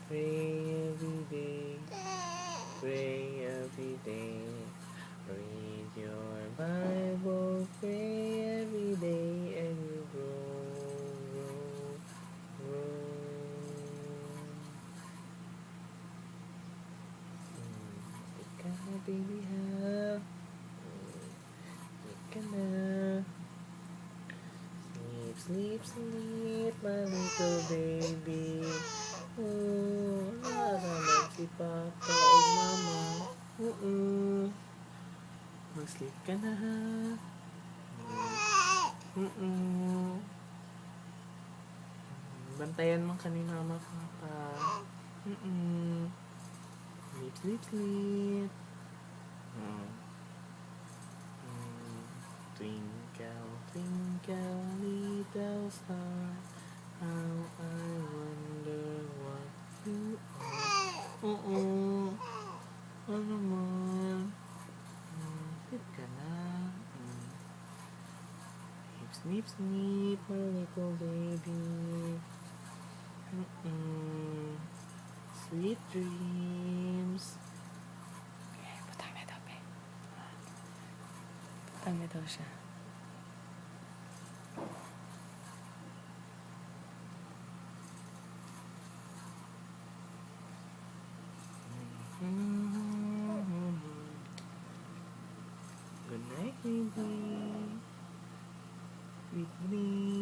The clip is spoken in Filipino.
Pray every day. Pray every day. Read your Bible. Pray every day, and you grow. Ika na, baby, ha? Ika na. Sleep, sleep, sleep, my little baby. Nararamag si Papa o Mama. Mag-sleep ka na, ha? Bantayan mo ka ni Mama, Papa. Sleep, sleep, sleep. Twinkle, twinkle, little star, how I wonder what you are. Ano naman? Sleep ka na. Sleep, sleep, my little baby. Sweet dreams. Butang na daw, be. Butang na daw siya. Good night, baby. Sweet dreams.